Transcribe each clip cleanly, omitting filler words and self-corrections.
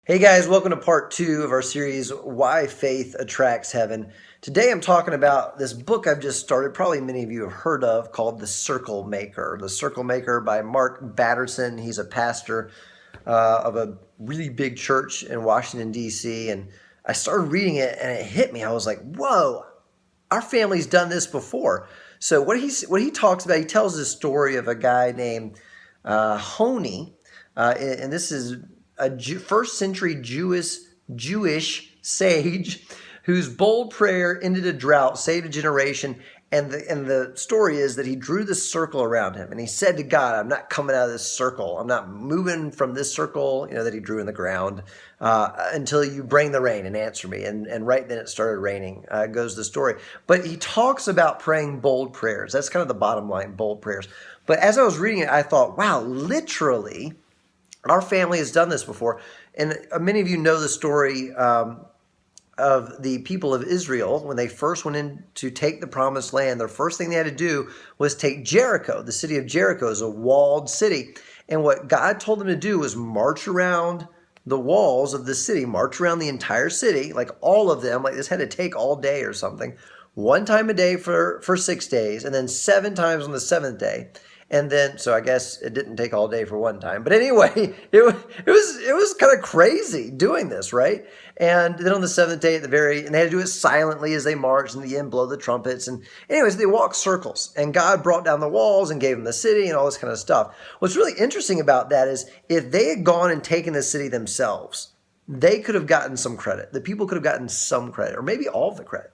Hey guys, welcome to part two of our series, Why Faith Attracts Heaven. Today I'm talking about this book I've just started, probably many of you have heard of, called The Circle Maker. The Circle Maker by Mark Batterson. He's a pastor of a really big church in Washington, D.C. And I started reading it and it hit me. I was like, whoa, our family's done this before. So what he talks about, he tells this story of a guy named Honi, and this is a first century Jewish sage whose bold prayer ended a drought, saved a generation. And the story is that he drew this circle around him and he said to God, I'm not coming out of this circle. I'm not moving from this circle, that he drew in the ground until you bring the rain and answer me. And right then it started raining, goes the story. But he talks about praying bold prayers. That's kind of the bottom line, bold prayers. But as I was reading it, I thought, wow, literally, our family has done this before. And many of you know the story of the people of Israel. When they first went in to take the promised land, their first thing they had to do was take Jericho. The city of Jericho is a walled city. And what God told them to do was march around the walls of the city, march around the entire city, like all of them. Like this had to take all day or something. One time a day for 6 days, and then 7 times on the seventh day. And then, so I guess it didn't take all day for one time. But anyway, it was kind of crazy doing this, right? And then on the seventh day and they had to do it silently as they marched, and at the end blow the trumpets. And anyways, they walked circles, and God brought down the walls and gave them the city and all this kind of stuff. What's really interesting about that is if they had gone and taken the city themselves, they could have gotten some credit. The people could have gotten some credit, or maybe all of the credit.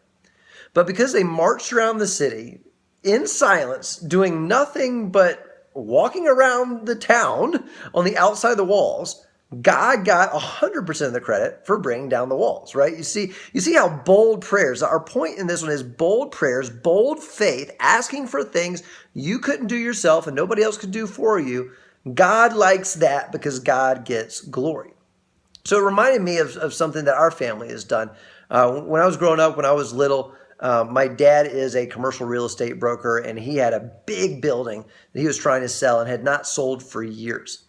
But because they marched around the city in silence, doing nothing but walking around the town on the outside of the walls, God got 100% of the credit for bringing down the walls, right? You see how bold prayers, our point in this one is bold prayers, bold faith, asking for things you couldn't do yourself and nobody else could do for you. God likes that because God gets glory. So it reminded me of something that our family has done. When I was growing up, when I was little, my dad is a commercial real estate broker, and he had a big building that he was trying to sell and had not sold for years.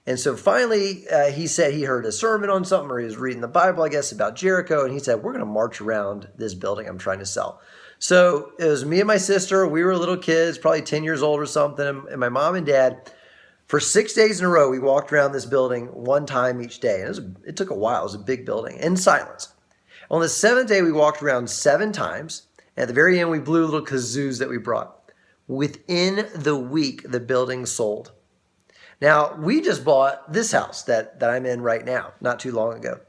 And so finally, he said he heard a sermon on something, or he was reading the Bible, I guess, about Jericho, and he said, we're going to march around this building I'm trying to sell. So it was me and my sister. We were little kids, probably 10 years old or something, and my mom and dad, for 6 days in a row, we walked around this building one time each day. And it took a while. It was a big building, in silence. On the seventh day, we walked around 7 times. At the very end, we blew little kazoos that we brought. Within the week, the building sold. Now, we just bought this house that I'm in right now, not too long ago.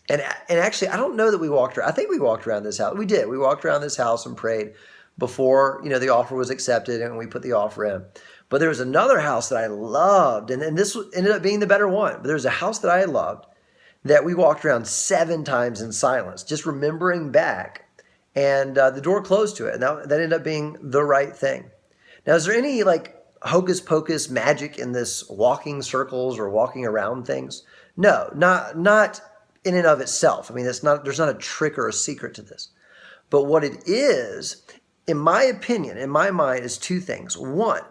And actually, I don't know that we walked around. I think we walked around this house. We did. We walked around this house and prayed before, the offer was accepted and we put the offer in. But there was another house that I loved, and this ended up being the better one. But there was a house that I loved that we walked around 7 times in silence, just remembering back. And the door closed to it. And that ended up being the right thing. Now, is there any hocus pocus magic in this walking circles or walking around things? No, not in and of itself. I mean, there's not a trick or a secret to this. But what it is, in my opinion, in my mind, is 2 things. One,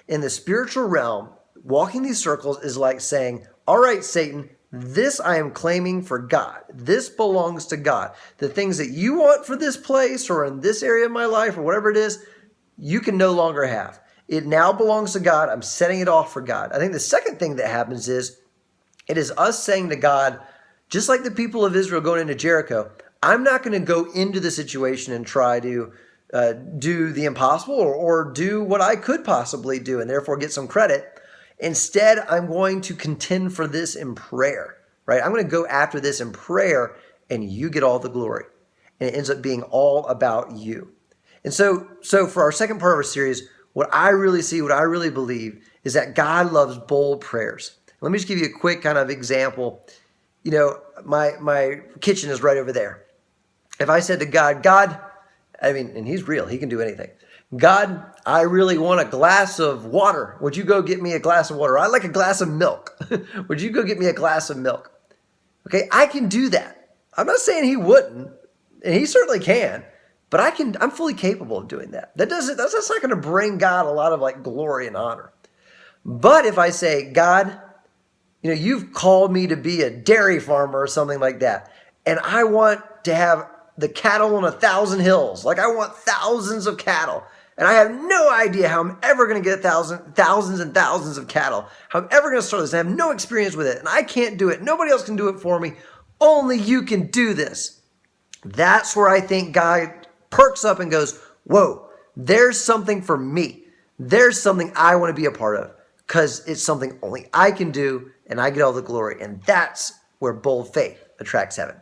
in the spiritual realm, walking these circles is like saying, all right, Satan, this I am claiming for God. This belongs to God. The things that you want for this place or in this area of my life or whatever it is, you can no longer have. It now belongs to God. I'm setting it off for God. I think the second thing that happens is it is us saying to God, just like the people of Israel going into Jericho, I'm not going to go into the situation and try to do the impossible or do what I could possibly do and therefore get some credit. Instead, I'm going to contend for this in prayer, right? I'm going to go after this in prayer, and you get all the glory. And it ends up being all about you. And so for our second part of our series, what I really see, what I really believe is that God loves bold prayers. Let me just give you a quick kind of example. My kitchen is right over there. If I said to God, and he's real, he can do anything. God, I really want a glass of water. Would you go get me a glass of water? I'd like a glass of milk. Would you go get me a glass of milk? Okay, I can do that. I'm not saying he wouldn't, and he certainly can, but I'm fully capable of doing that. That's not going to bring God a lot of glory and honor. But if I say, God, you've called me to be a dairy farmer or something like that. And I want to have the cattle on 1,000 hills. Like I want thousands of cattle. And I have no idea how I'm ever going to get thousands and thousands of cattle. How I'm ever going to start this. I have no experience with it. And I can't do it. Nobody else can do it for me. Only you can do this. That's where I think God perks up and goes, whoa, there's something for me. There's something I want to be a part of because it's something only I can do and I get all the glory. And that's where bold faith attracts heaven.